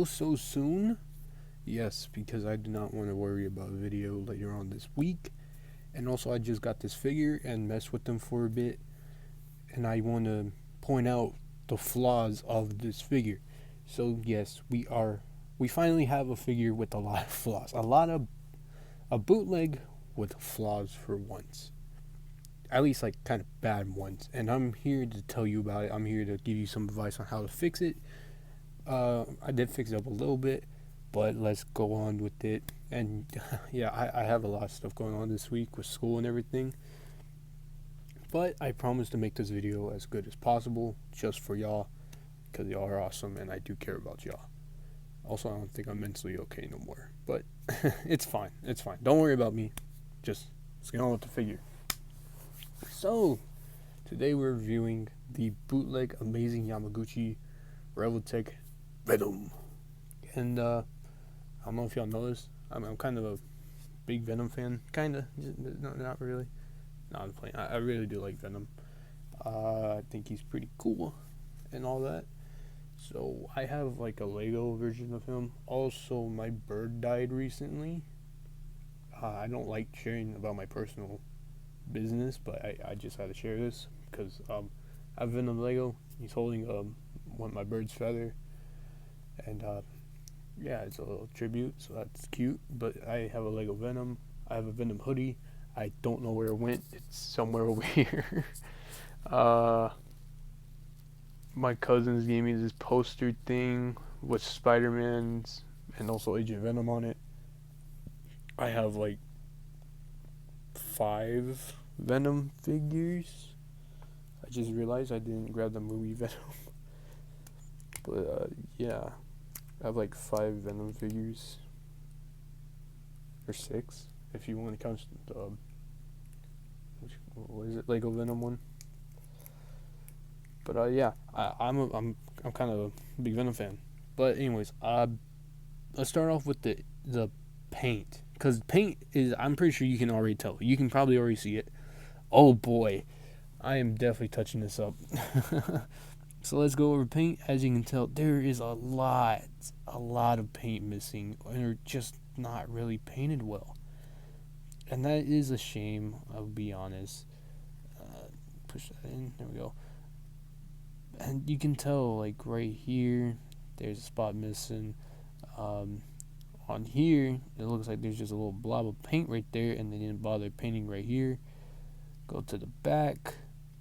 video so soon? Yes, because I do not want to worry about a video later on this week. And also, I just got this figure and messed with them for a bit. And I want to point out the flaws of this figure. So, yes, we finally have a figure with a lot of flaws. A bootleg with flaws for once. At least, like, kind of bad ones. And I'm here to tell you about it. I'm here to give you some advice on how to fix it. I did fix it up a little bit, but let's go on with it. And yeah, I have a lot of stuff going on this week with school and everything. But I promise to make this video as good as possible just for y'all, because y'all are awesome and I do care about y'all. Also, I don't think I'm mentally okay no more, but it's fine. It's fine. Don't worry about me. Just let's get on with the figure. So, today we're reviewing the bootleg amazing Yamaguchi Revoltech Venom. And I don't know if y'all know this. I'm kind of a big Venom fan. Kinda. No, not really. No, I'm playing. I really do like Venom. I think he's pretty cool and all that. So I have like a Lego version of him. Also, my bird died recently. I don't like sharing about my personal business, but I just had to share this because I have Venom Lego. He's holding my bird's feather, and yeah, it's a little tribute, so that's cute. But I have a Lego Venom. I have a Venom hoodie. I don't know where it went. It's somewhere over here. My cousins gave me this poster thing with Spider-Man's and also Agent Venom on it. I have like 5 Venom figures. I just realized I didn't grab the movie Venom. But yeah, I have like 5 Venom figures. Or 6, if you want to count the what is it, Lego Venom one. But yeah, I'm kind of a big Venom fan. But anyways, let's start off with the paint, because paint is, I'm pretty sure you can already tell. You can probably already see it. Oh boy, I am definitely touching this up. So let's go over paint. As you can tell, there is a lot of paint missing, and they're just not really painted well. And that is a shame, I'll be honest. Push that in, there we go. And you can tell, like, right here, there's a spot missing. On here, it looks like there's just a little blob of paint right there, and they didn't bother painting right here. Go to the back,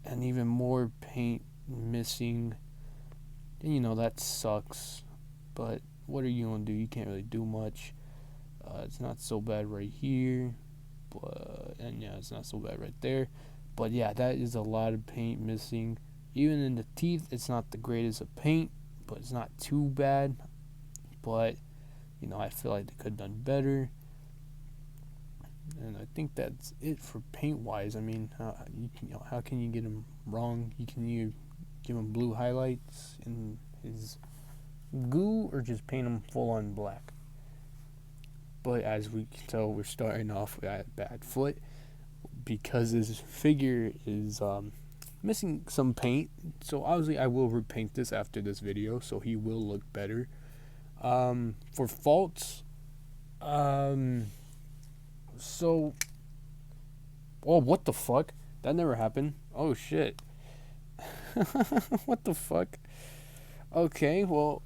and even more paint missing. And, you know, that sucks. But what are you going to do? You can't really do much. It's not so bad right here. And yeah, it's not so bad right there. But yeah, that is a lot of paint missing. Even in the teeth, it's not the greatest of paint, but it's not too bad. But, you know, I feel like they could have done better. And I think that's it for paint-wise. I mean, how can you get them wrong? Can you give him blue highlights in his goo, or just paint him full-on black? But as we can tell, we're starting off with a bad foot, because this figure is missing some paint. So obviously I will repaint this after this video, so he will look better. For faults, so, oh, what the fuck? That never happened. Oh shit. What the fuck? Okay, well,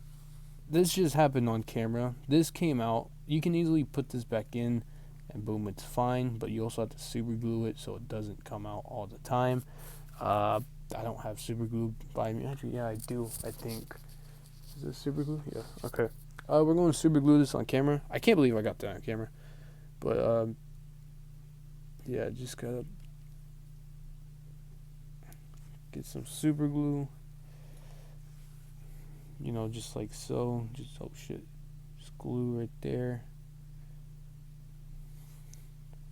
this just happened on camera. This came out. You can easily put this back in, and boom, it's fine. But you also have to super glue it so it doesn't come out all the time. I don't have super glue by me. Actually, yeah, I do. I think. Is this super glue? Yeah. Okay. We're going to super glue this on camera. I can't believe I got that on camera. But yeah, just gotta get some super glue. You know, just like so. Just, oh shit. Just glue right there.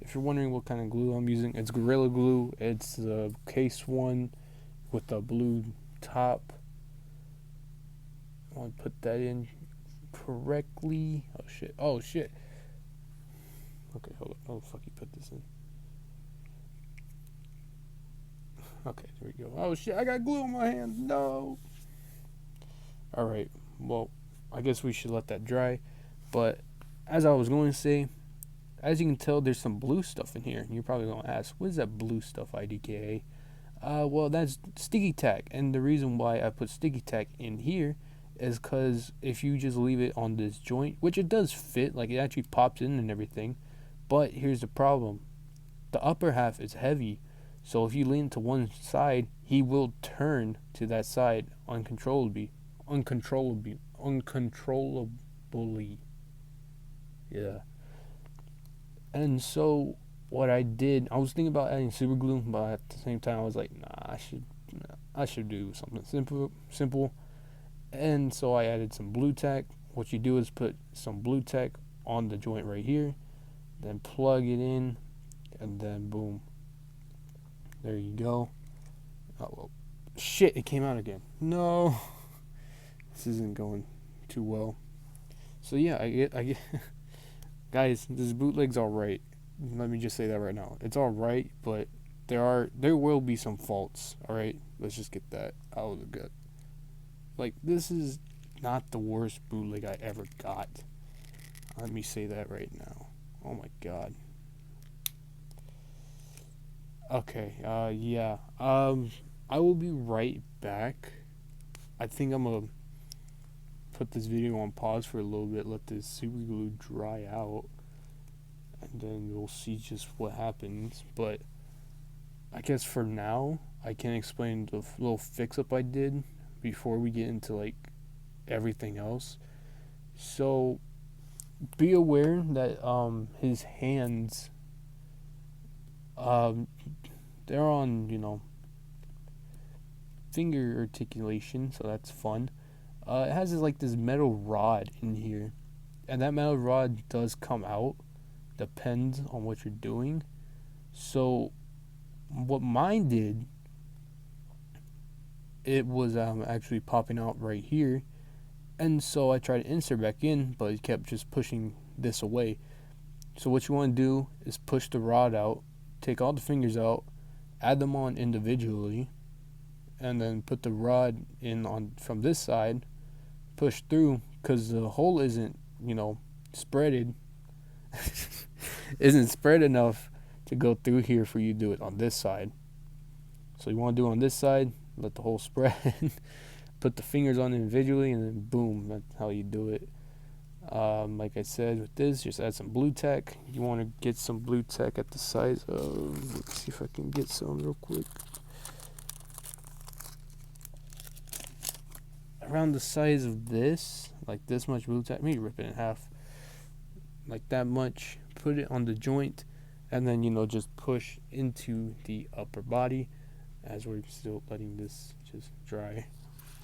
If you're wondering what kind of glue I'm using, it's Gorilla Glue. It's the case one with the blue top. I want to put that in correctly. Oh shit. Oh shit. Okay, hold on. How the fuck you put this in? Okay, there we go. Oh shit, I got glue on my hand. No. Alright, well, I guess we should let that dry. But as I was going to say, as you can tell, there's some blue stuff in here. You're probably going to ask, what is that blue stuff, IDKA? Well, that's sticky tack. And the reason why I put sticky tack in here is because if you just leave it on this joint, which it does fit, like it actually pops in and everything. But here's the problem. The upper half is heavy. So if you lean to one side, he will turn to that side uncontrollably. Yeah. And so what I did, I was thinking about adding super glue, but at the same time I was like, nah, I should do something simple. And so I added some blue tack. What you do is put some blue tack on the joint right here, then plug it in, and then boom. There you go. Oh, well, shit, it came out again. No. This isn't going too well. So yeah, I get guys, this bootleg's alright. Let me just say that right now. It's alright, but there will be some faults, alright? Let's just get that out of the gut. Like, this is not the worst bootleg I ever got. Let me say that right now. Oh my god. Okay, yeah. I will be right back. I think I'm gonna put this video on pause for a little bit, let this super glue dry out, and then we'll see just what happens. But I guess for now, I can explain the little fix-up I did before we get into, like, everything else. So, be aware that, his hands, they're on, finger articulation, so that's fun. It has like this metal rod in here, and that metal rod does come out, depends on what you're doing. So what mine did, it was actually popping out right here, and so I tried to insert back in, but it kept just pushing this away. So what you want to do is push the rod out, take all the fingers out, add them on individually, and then put the rod in on from this side, push through, because the hole isn't, spreaded, isn't spread enough to go through here for you to do it on this side. So you want to do it on this side, let the hole spread, put the fingers on individually, and then boom, that's how you do it. Like I said, with this, just add some blue tack. You want to get some blue tack at the size of, let's see if I can get some real quick. Around the size of this, like this much blue tack, maybe rip it in half, like that much, put it on the joint, and then, just push into the upper body as we're still letting this just dry.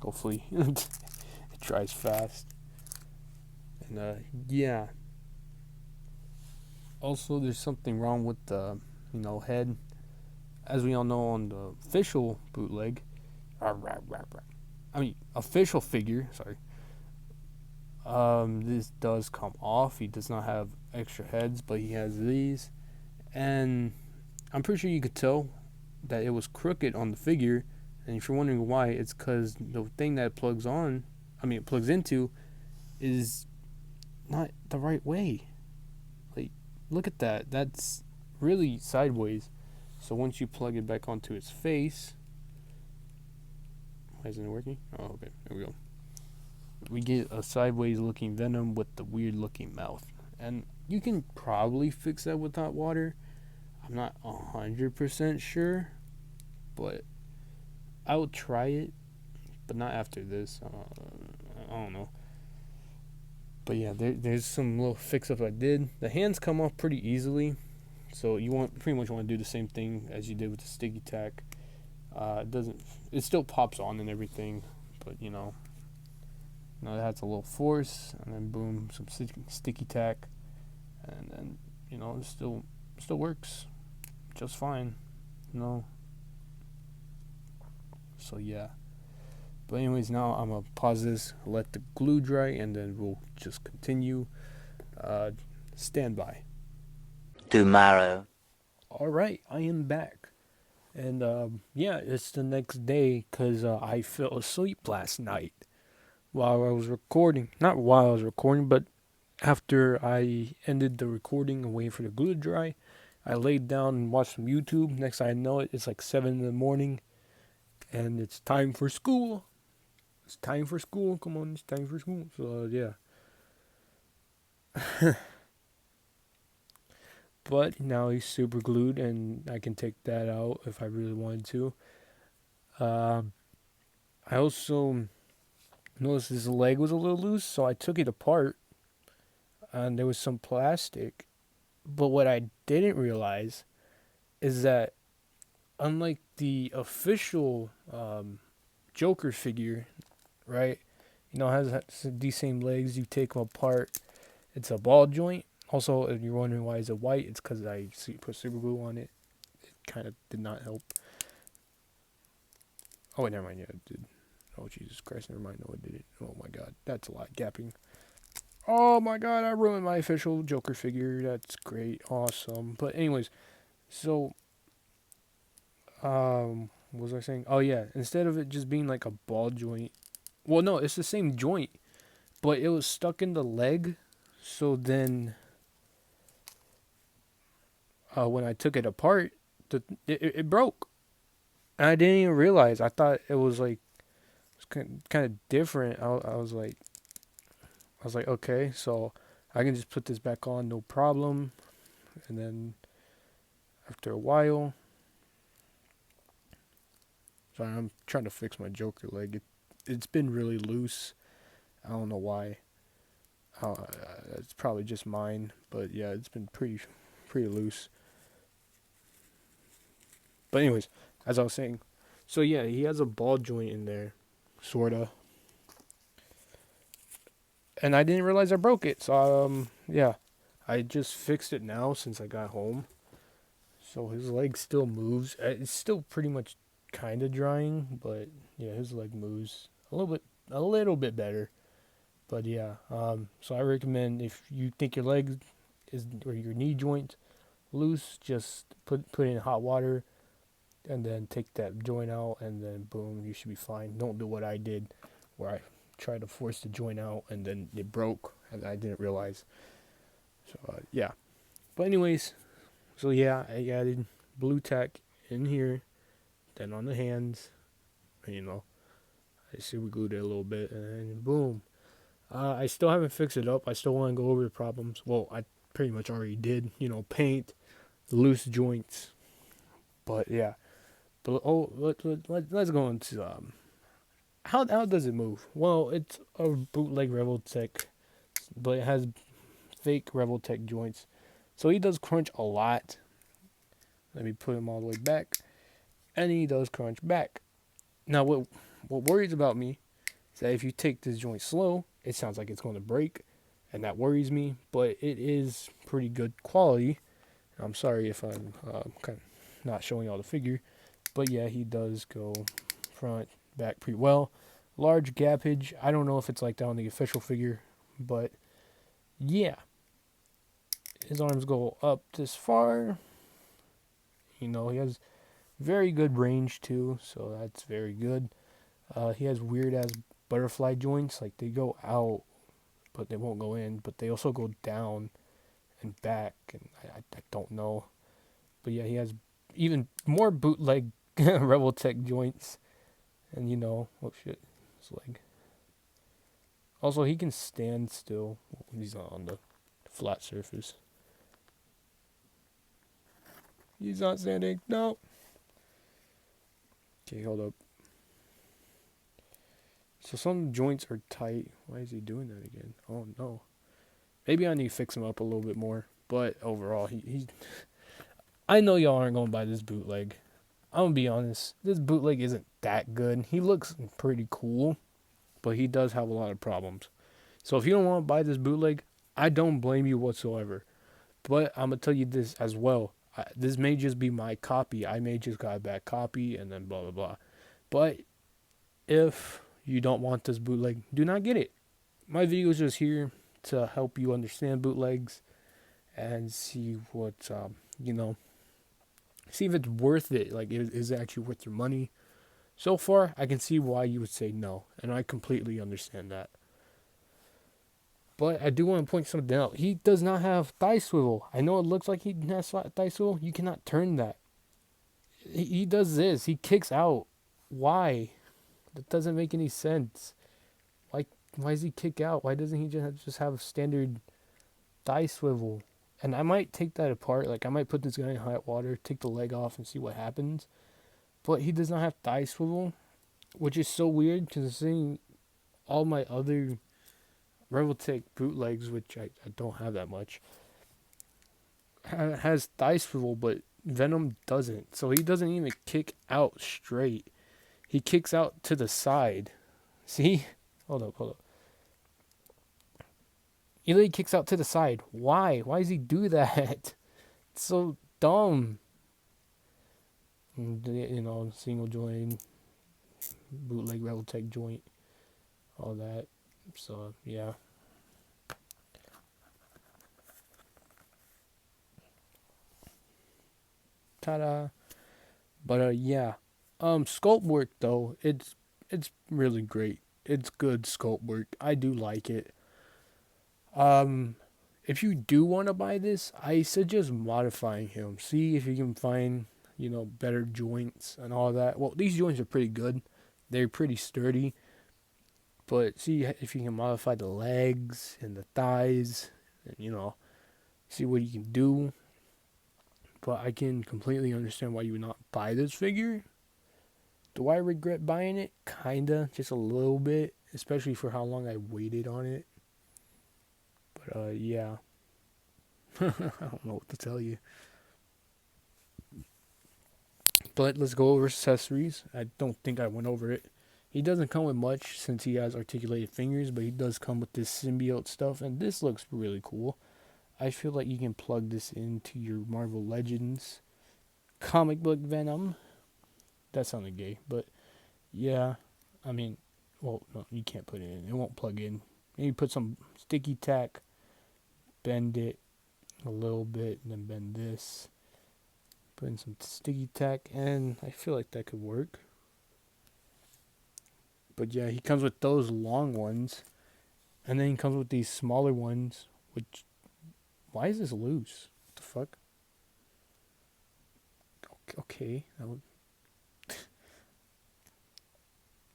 Hopefully it dries fast. And yeah, also there's something wrong with the head, as we all know. On the official bootleg, official figure, sorry, this does come off. He does not have extra heads, but he has these, and I'm pretty sure you could tell that it was crooked on the figure. And if you're wondering why, it's because the thing that it plugs into, is not the right way. Like, look at that. That's really sideways. So once you plug it back onto its face, why isn't it working? Oh, okay, there we go. We get a sideways looking Venom with the weird looking mouth. And you can probably fix that with hot water. I'm not 100% sure, but I will try it, but not after this. I don't know. But yeah, there's some little fix-up I did. The hands come off pretty easily, so you pretty much want to do the same thing as you did with the sticky tack. It still pops on and everything, but it has a little force, and then boom, some sticky tack, and then it still works just fine, So yeah. But anyways, now I'm gonna pause this, let the glue dry, and then we'll just continue. Stand by. Tomorrow. All right, I am back, and yeah, it's the next day because I fell asleep last night. while I was recording. Not while I was recording, but after I ended the recording and waiting for the glue to dry, I laid down and watched some YouTube. Next thing I know it, it's like 7 in the morning, and it's time for school. It's time for school. Come on, it's time for school. So yeah. But now he's super glued, and I can take that out if I really wanted to. Um, I also noticed his leg was a little loose, so I took it apart, and there was some plastic. But what I didn't realize is that unlike the official Joker figure, right? You know, has these same legs. You take them apart. It's a ball joint. Also, if you're wondering why is it white, it's because I put super glue on it. It kind of did not help. Oh, wait, never mind. Yeah, it did. Oh, Jesus Christ. Never mind. No, it didn't. Oh, my God. That's a lot. Gapping. Oh, my God. I ruined my official Joker figure. That's great. Awesome. But anyways, so, what was I saying? Oh, yeah. Instead of it just being like a ball joint. Well, no, it's the same joint, but it was stuck in the leg. So then, when I took it apart, it broke. And I didn't even realize. I thought it was like, it's kind of different. I was like, okay, so I can just put this back on, no problem. And then after a while, sorry, I'm trying to fix my Joker leg. It's been really loose. I don't know why. It's probably just mine, but yeah, it's been pretty loose. But anyways, as I was saying, so yeah, he has a ball joint in there, sorta. And I didn't realize I broke it. So yeah, I just fixed it now since I got home. So his leg still moves. It's still pretty much kind of drying, but yeah, his leg moves a little bit better. But yeah, so I recommend if you think your leg is or your knee joint loose, just put it in hot water and then take that joint out, and then boom, you should be fine. Don't do what I did, where I tried to force the joint out and then it broke and I didn't realize. So yeah, but anyways, so yeah, I added blue tack in here, then on the hands, and, you know, I super glued it a little bit, and then boom. I still haven't fixed it up. I still want to go over the problems. Well, I pretty much already did. You know, paint, the loose joints. But yeah. But oh, let's go into how does it move? Well, it's a bootleg Revoltech, but it has fake Revoltech joints. So he does crunch a lot. Let me put him all the way back, and he does crunch back. Now, what worries about me is that if you take this joint slow, it sounds like it's going to break, and that worries me. But it is pretty good quality. I'm sorry if I'm kind of not showing y'all the figure, but yeah, he does go front, back pretty well. Large gappage. I don't know if it's like that on the official figure, but yeah, his arms go up this far. You know, he has very good range too, so that's very good. He has weird ass butterfly joints, like they go out, but they won't go in, but they also go down and back, and I don't know. But yeah, he has even more bootleg Revoltech joints, and you know, oh shit, his leg. Also, he can stand still when he's not on the flat surface. He's not standing. No. Okay, hold up. So some joints are tight. Why is he doing that again? Oh no. Maybe I need to fix him up a little bit more. But overall, he I know y'all aren't gonna buy this bootleg. I'm gonna be honest. This bootleg isn't that good. He looks pretty cool, but he does have a lot of problems. So if you don't want to buy this bootleg, I don't blame you whatsoever. But I'm gonna tell you this as well. This may just be my copy. I may just got a bad copy and then blah blah blah. But if you don't want this bootleg, do not get it. My video is just here to help you understand bootlegs and see what you know, see if it's worth it. Like, is it actually worth your money? So far, I can see why you would say no, and I completely understand that. But I do want to point something out. He does not have thigh swivel. I know it looks like he has thigh swivel. You cannot turn that. He does this. He kicks out. Why? That doesn't make any sense. Why? Why does he kick out? Why doesn't he just have a standard thigh swivel? And I might take that apart. Like I might put this guy in hot water, take the leg off, and see what happens. But he does not have thigh swivel, which is so weird considering all my other Revoltech bootlegs, which I don't have that much, has thigh swivel, but Venom doesn't. So he doesn't even kick out straight. He kicks out to the side. See? Hold up. He literally kicks out to the side. Why? Why does he do that? It's so dumb. You know, single joint, bootleg Revoltech joint, all that. So, yeah. Ta-da. But yeah. Sculpt work though, it's really great. It's good sculpt work. I do like it. If you do want to buy this, I suggest modifying him. See if you can find, you know, better joints and all that. Well, these joints are pretty good. They're pretty sturdy. But see if you can modify the legs and the thighs and, you know, see what you can do. But I can completely understand why you would not buy this figure. Do I regret buying it? Kinda, just a little bit, especially for how long I waited on it. But yeah. I don't know what to tell you. But let's go over accessories. I don't think I went over it. He doesn't come with much since he has articulated fingers, but he does come with this symbiote stuff, and this looks really cool. I feel like you can plug this into your Marvel Legends comic book Venom. That sounded gay, but yeah. I mean, well, no, you can't put it in. It won't plug in. Maybe put some sticky tack, bend it a little bit, and then bend this. Put in some sticky tack, and I feel like that could work. But yeah, he comes with those long ones, and then he comes with these smaller ones, which, why is this loose? What the fuck? Okay.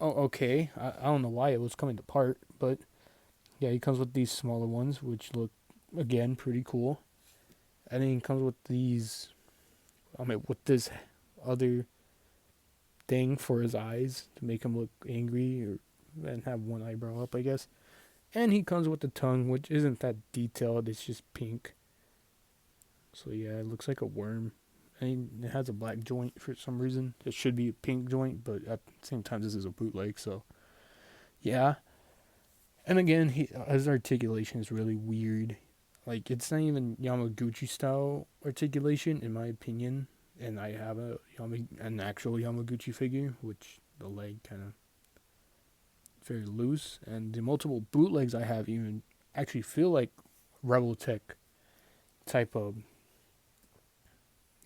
Oh, okay. I don't know why it was coming apart, but yeah, he comes with these smaller ones, which look, again, pretty cool. And then he comes with these, with this other thing for his eyes to make him look angry and have one eyebrow up, I guess. And he comes with the tongue, which isn't that detailed. It's just pink. So yeah, it looks like a worm. And it has a black joint for some reason. It should be a pink joint, but at the same time, this is a bootleg, so yeah. And again, his articulation is really weird. Like, it's not even Yamaguchi style articulation, in my opinion. And I have an actual Yamaguchi figure, which the leg kind of very loose. And the multiple bootlegs I have even actually feel like Revoltech type of,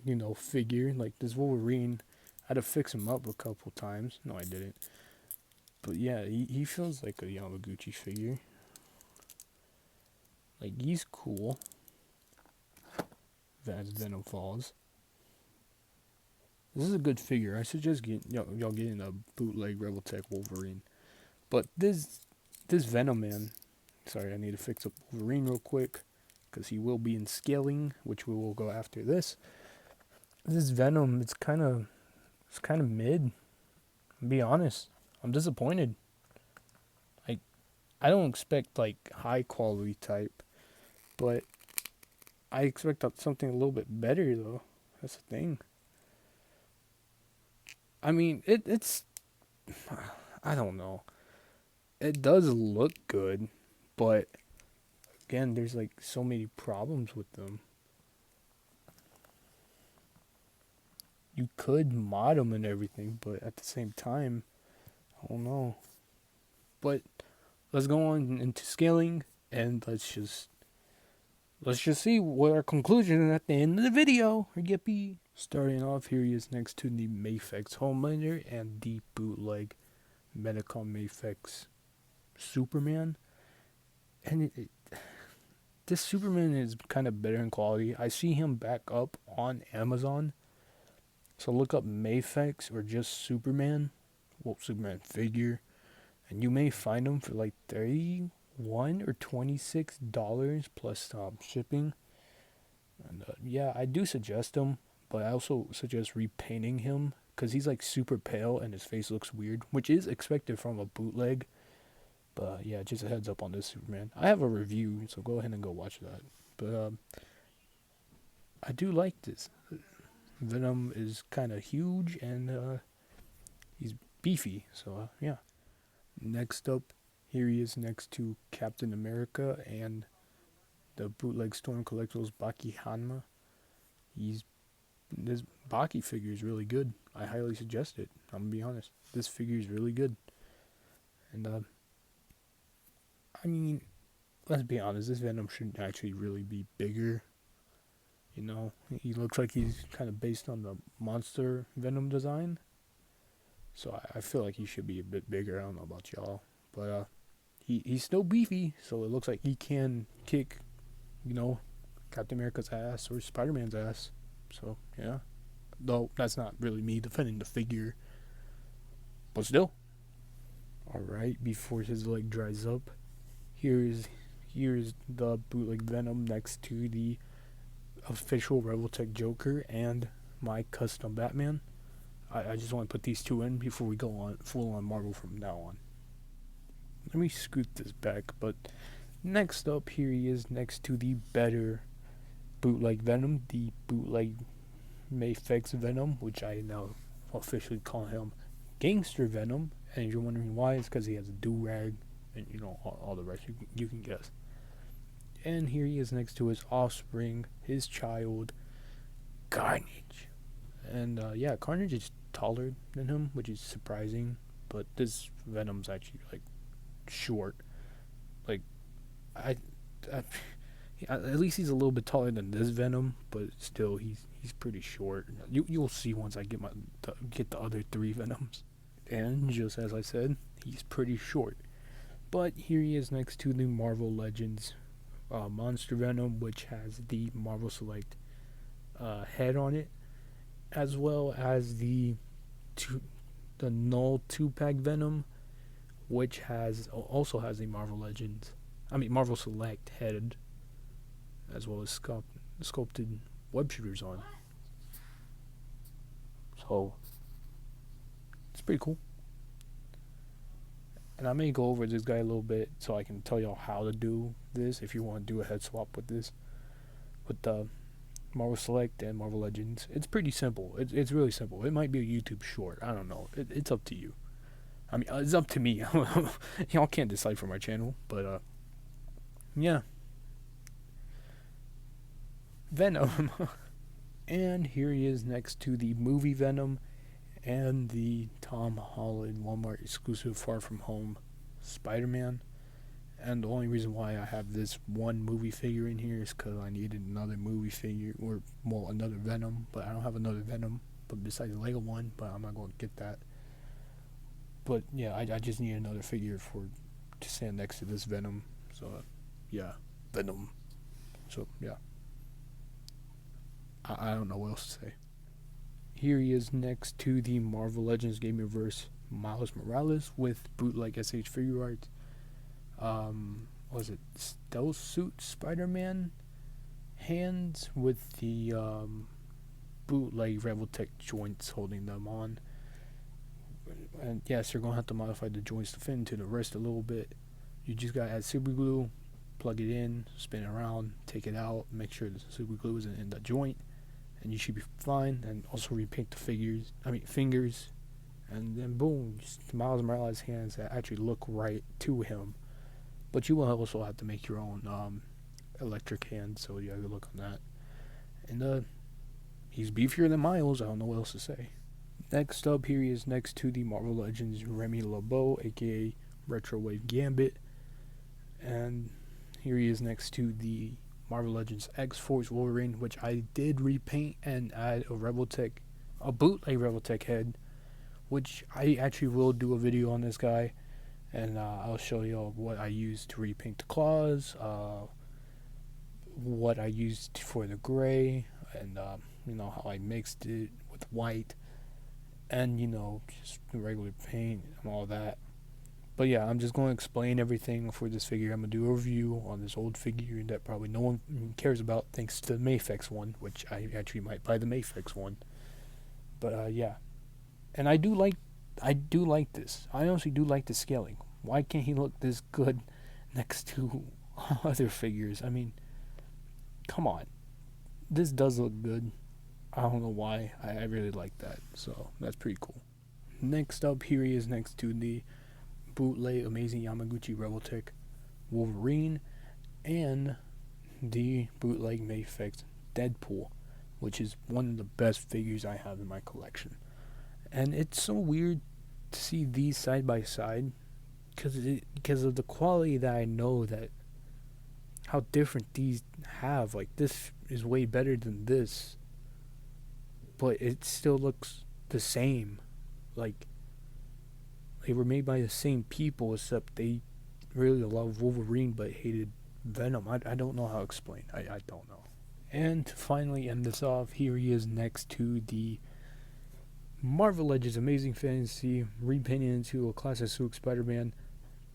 you know, figure. Like this Wolverine, I had to fix him up a couple times. No, I didn't. But yeah, he feels like a Yamaguchi figure. Like, he's cool. As Venom falls. This is a good figure. I suggest y'all getting a bootleg Revoltech Wolverine. But this Venom man, sorry, I need to fix up Wolverine real quick because he will be in scaling, which we will go after this. This Venom, it's kind of mid. I'll be honest, I'm disappointed. I don't expect like high quality type, but I expect something a little bit better though. That's the thing. I mean, it's I don't know. It does look good, but again, there's like so many problems with them. You could mod them and everything, but at the same time, I don't know. But let's go on into scaling, and let's just see what our conclusion at the end of the video. Yippee! Starting off, here he is next to the Mafex Homelander and the bootleg Medicom Mafex Superman. And this Superman is kind of better in quality. I see him back up on Amazon. So look up Mafex or just Superman. Well, Superman figure. And you may find them for like $31 or $26 plus shipping. And yeah, I do suggest them. But I also suggest repainting him because he's like super pale and his face looks weird, which is expected from a bootleg. But yeah, just a heads up on this Superman. I have a review, so go ahead and go watch that. But I do like this. Venom is kind of huge and he's beefy, so yeah. Next up, here he is next to Captain America and the bootleg Storm Collectibles Baki Hanma. This Baki figure is really good. I highly suggest it. I'm gonna be honest. This figure is really good. And I mean, let's be honest. This Venom should actually really be bigger. You know, he looks like he's kind of based on the monster Venom design. So I feel like he should be a bit bigger. I don't know about y'all, but he's still beefy. So it looks like he can kick, Captain America's ass or Spider-Man's ass. So, yeah. Though, that's not really me defending the figure. But still. Alright, before his leg dries up, here's the bootleg Venom next to the official Revoltech Joker and my custom Batman. I just want to put these two in before we go on full on Marvel from now on. Let me scoot this back, but next up, here he is next to the better bootleg Venom, the bootleg Mafex Venom, which I now officially call him Gangster Venom. And you're wondering why? It's because he has a do-rag and all the rest you can guess. And here he is next to his offspring, his child, Carnage. And yeah, Carnage is taller than him, which is surprising. But this Venom's actually like short. Like at least he's a little bit taller than this Venom, but still he's pretty short. You'll see once I get the other three Venoms. And just as I said, he's pretty short. But here he is next to the Marvel Legends Monster Venom, which has the Marvel Select head on it, as well as the Null 2-pack Venom, which also has the Marvel Select head, as well as sculpted web shooters on. So it's pretty cool. And I may go over this guy a little bit so I can tell y'all how to do this if you want to do a head swap with this. With the Marvel Select and Marvel Legends. It's pretty simple. It's really simple. It might be a YouTube short. I don't know. It's up to you. I mean, it's up to me. Y'all can't decide for my channel. But, yeah. Venom. And here he is next to the movie Venom and the Tom Holland Walmart exclusive Far From Home Spider-Man. And the only reason why I have this one movie figure in here is because I needed another movie figure, or another Venom, but I don't have another Venom, but besides the Lego one, but I'm not going to get that. But yeah, I just need another figure to stand next to this Venom. So yeah, Venom. So yeah, I don't know what else to say. Here he is next to the Marvel Legends Game Universe Miles Morales with bootleg SH figure art. Was it Stealth Suit Spider-Man hands with the bootleg Revoltech joints holding them on. And yes, you're gonna have to modify the joints to fit into the rest a little bit. You just gotta add super glue, plug it in, spin it around, take it out, make sure the super glue isn't in the joint, and you should be fine. And also repaint the fingers, and then boom, just Miles Morales hands that actually look right to him. But you will also have to make your own electric hands, so you have to look on that. And he's beefier than Miles. I don't know what else to say. Next up, here he is next to the Marvel Legends Remy LeBeau, aka Retrowave Gambit. And here he is next to the Marvel Legends X-Force Wolverine, which I did repaint and add a bootleg Revoltech head, which I actually will do a video on this guy, and I'll show you what I used to repaint the claws, what I used for the gray, and how I mixed it with white, and just regular paint and all that. But yeah, I'm just going to explain everything for this figure. I'm going to do a review on this old figure that probably no one cares about thanks to the Mayfix one, which I actually might buy the Mayfix one. But yeah. And I do like this. I honestly do like the scaling. Why can't he look this good next to other figures? I mean, come on. This does look good. I don't know why. I really like that. So that's pretty cool. Next up, here he is next to the bootleg Amazing Yamaguchi Revoltech Wolverine and the bootleg Mayfix Deadpool, which is one of the best figures I have in my collection. And it's so weird to see these side by side because of the quality that I know that how different these have. Like, this is way better than this, but it still looks the same. Like, they were made by the same people, except they really love Wolverine but hated Venom. I don't know how to explain. I don't know. And to finally end this off, here he is next to the Marvel Legends Amazing Fantasy, repainted into a classic Silk Spider-Man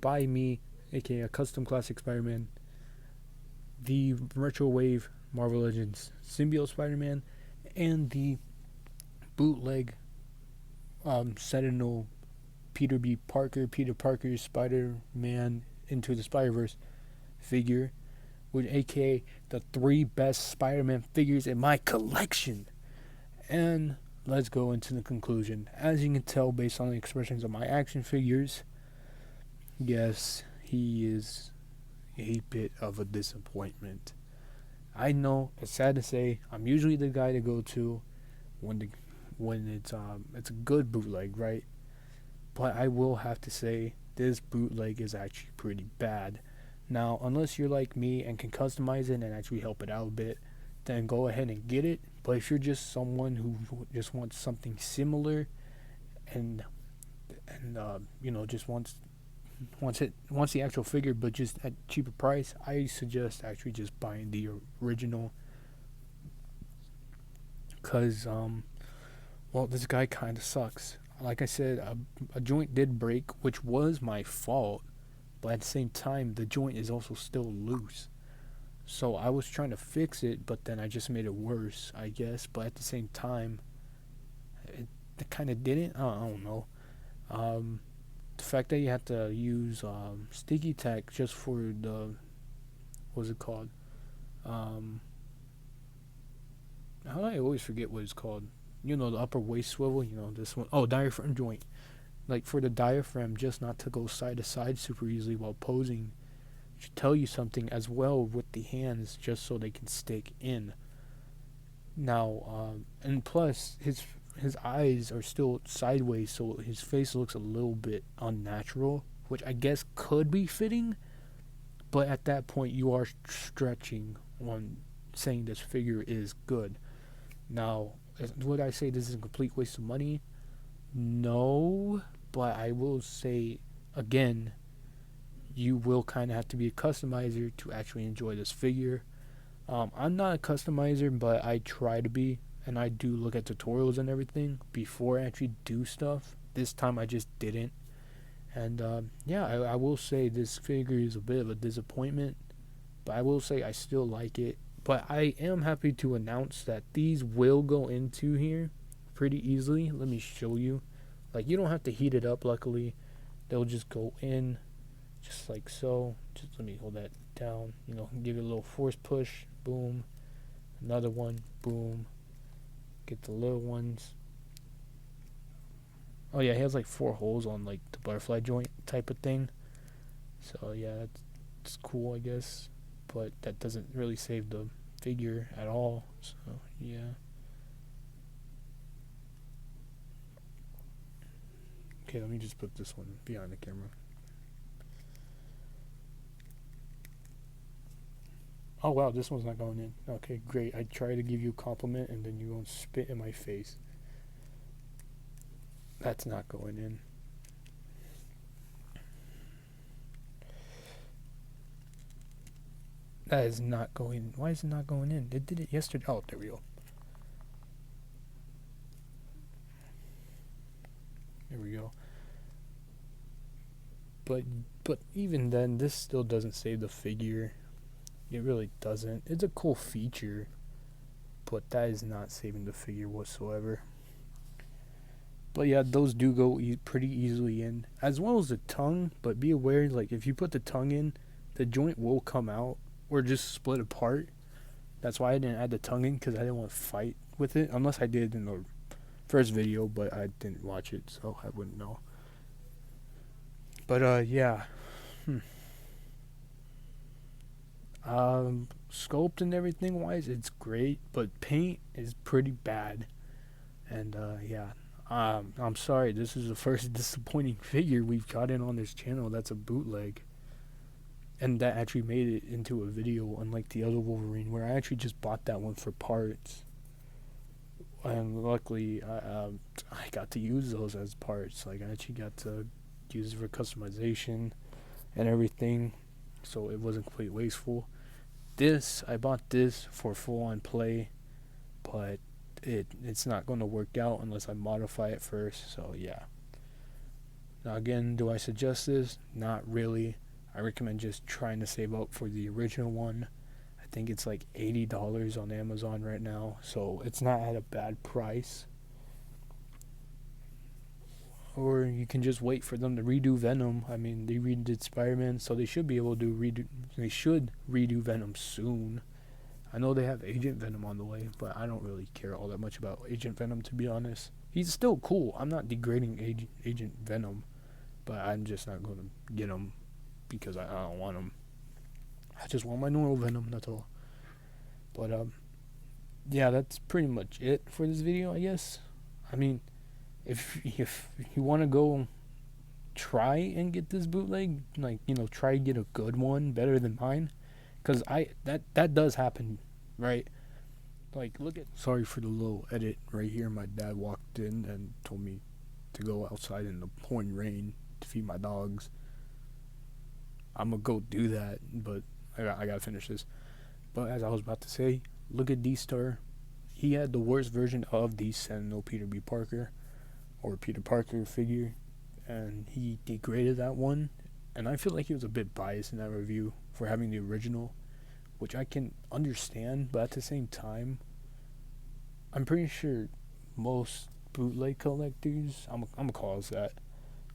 by me, aka a custom classic Spider-Man, the Retro Wave Marvel Legends Symbiote Spider-Man, and the bootleg Sentinel Peter Parker's Spider-Man Into the Spider-Verse figure, with aka the 3 best Spider-Man figures in my collection. And let's go into the conclusion. As you can tell based on the expressions of my action figures, yes, he is a bit of a disappointment. I know, it's sad to say, I'm usually the guy to go to when it's a good bootleg, right? But I will have to say, this bootleg is actually pretty bad. Now, unless you're like me and can customize it and actually help it out a bit, then go ahead and get it. But if you're just someone who just wants something similar and just wants the actual figure but just at cheaper price, I suggest actually just buying the original. Cause this guy kind of sucks. Like I said, a joint did break, which was my fault, but at the same time, the joint is also still loose. So I was trying to fix it, but then I just made it worse, I guess. But at the same time, it kind of didn't. I don't know. The fact that you have to use sticky tack just for the, what's it called? How do I always forget what it's called? The upper waist swivel, this one. Oh, diaphragm joint. Like, for the diaphragm just not to go side to side super easily while posing should tell you something, as well with the hands, just so they can stick in. Now, and plus, his eyes are still sideways, so his face looks a little bit unnatural, which I guess could be fitting, but at that point you are stretching on saying this figure is good. Now, would I say this is a complete waste of money? No, but I will say, again, you will kind of have to be a customizer to actually enjoy this figure. I'm not a customizer, but I try to be, and I do look at tutorials and everything before I actually do stuff. This time I just didn't. And I will say this figure is a bit of a disappointment, but I will say I still like it. But I am happy to announce that these will go into here pretty easily. Let me show you. Like, you don't have to heat it up, luckily. They'll just go in just like so. Just let me hold that down. Give it a little force push. Boom. Another one. Boom. Get the little ones. Oh yeah, he has like 4 holes on like the butterfly joint type of thing. So yeah, that's cool, I guess. But that doesn't really save the figure at all. So yeah. Okay, let me just put this one behind the camera. Oh wow, this one's not going in. Okay, great. I try to give you a compliment and then you go and spit in my face. That's not going in. That is not going. Why is it not going in? It did it yesterday. Oh, there we go. There we go. But but even then, this still doesn't save the figure. It really doesn't. It's a cool feature, but that is not saving the figure whatsoever. But yeah, those do go pretty easily in, as well as the tongue. But be aware, like if you put the tongue in, the joint will come out or just split apart. That's why I didn't add the tongue in, because I didn't want to fight with it, unless I did in the first video, but I didn't watch it, so I wouldn't know. But yeah. Sculpt and everything wise, it's great, but paint is pretty bad. And yeah. I'm sorry, this is the first disappointing figure we've gotten on this channel that's a bootleg. And that actually made it into a video, unlike the other Wolverine, where I actually just bought that one for parts. And luckily, I got to use those as parts. Like, I actually got to use it for customization and everything, so it wasn't completely wasteful. I bought this for full-on play, but it's not going to work out unless I modify it first, so yeah. Now again, do I suggest this? Not really. I recommend just trying to save up for the original one. I think it's like $80 on Amazon right now, so it's not at a bad price. Or you can just wait for them to redo Venom. I mean, they redid Spider-Man, so they should be able to redo Venom soon. I know they have Agent Venom on the way, but I don't really care all that much about Agent Venom, to be honest. He's still cool. I'm not degrading Agent Venom, but I'm just not going to get him because I don't want him. I just want my normal Venom, that's all. But yeah, that's pretty much it for this video, I guess. I mean, if you want to go try and get this bootleg, like, try to get a good one, better than mine, because that does happen, right? Like, sorry for the little edit right here. My dad walked in and told me to go outside in the pouring rain to feed my dogs. I'm gonna go do that, but I gotta finish this. But as I was about to say, look at D-Star. He had the worst version of the Sentinel Peter B. Parker, or Peter Parker figure, and he degraded that one. And I feel like he was a bit biased in that review for having the original, which I can understand, but at the same time, I'm pretty sure most bootleg collectors, I'm gonna call us that,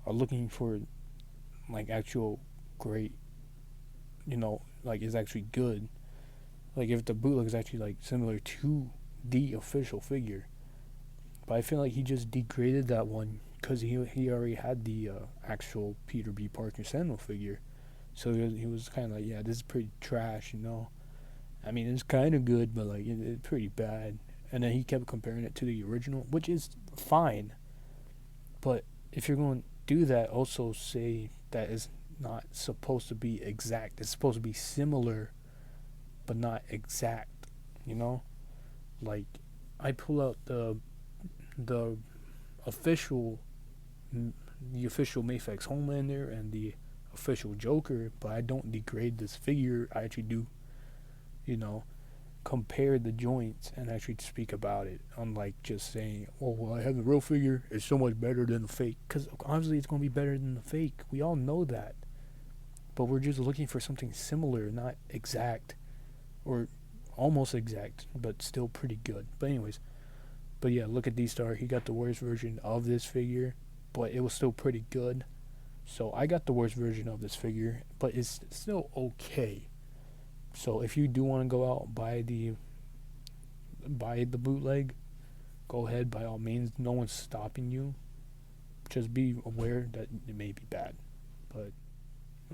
are looking for like actual great, like is actually good. Like if the bootleg is actually like similar to the official figure. But I feel like he just degraded that one because he already had the actual Peter B. Parker Sentinel figure. So he was kind of like, yeah, this is pretty trash, I mean, it's kind of good, but like it's pretty bad. And then he kept comparing it to the original, which is fine. But if you're going to do that, also say that it's not supposed to be exact. It's supposed to be similar, but not exact. Like I pull out the official Mayfix Homelander and the official Joker, but I don't degrade this figure. I actually do, compare the joints and actually speak about it, unlike just saying, oh, well, I have the real figure, it's so much better than the fake, because obviously it's going to be better than the fake. We all know that, but we're just looking for something similar, not exact, or almost exact, but still pretty good. But anyways, but yeah, look at D-Star. He got the worst version of this figure, but it was still pretty good. So I got the worst version of this figure, but it's still okay. So if you do want to go out buy the bootleg, go ahead by all means. No one's stopping you. Just be aware that it may be bad. But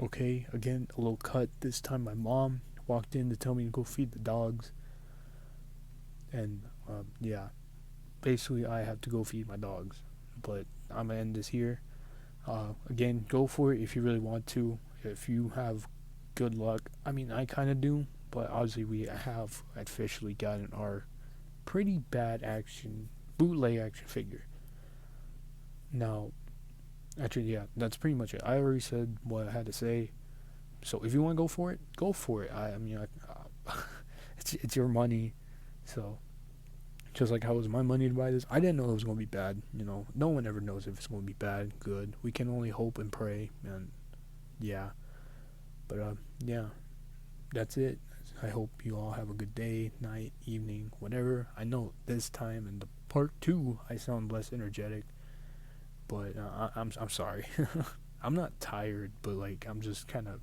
okay, again, a little cut. This time my mom walked in to tell me to go feed the dogs. And yeah, basically I have to go feed my dogs. But I'm gonna end this here. Again, go for it if you really want to. If you have good luck, I mean, I kind of do, But obviously, we have officially gotten our pretty bad bootleg action figure. Now, actually, yeah, that's pretty much it. I already said what I had to say. So if you want to go for it, go for it. It's your money. So just like how it was my money to buy this, I didn't know it was gonna be bad. No one ever knows if it's gonna be bad, good. We can only hope and pray, and yeah. But yeah, that's it. I hope you all have a good day, night, evening, whatever. I know this time in the part 2 I sound less energetic, but I'm sorry. I'm not tired, but like I'm just kind of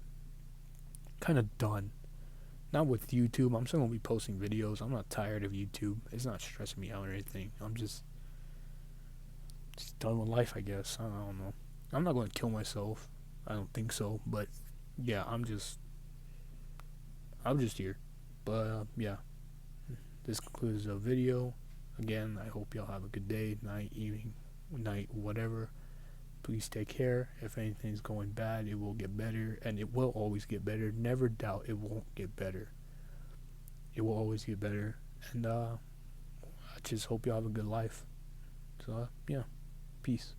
done. Not with YouTube. I'm still gonna be posting videos. I'm not tired of YouTube. It's not stressing me out or anything. I'm just done with life, I guess. I don't know. I'm not gonna kill myself. I don't think so. But yeah, I'm just here. But yeah, this concludes the video. Again, I hope y'all have a good day, night, evening, night, whatever. Please take care. If anything's going bad, it will get better, and it will always get better. Never doubt it won't get better. It will always get better. And I just hope y'all have a good life. So yeah, peace.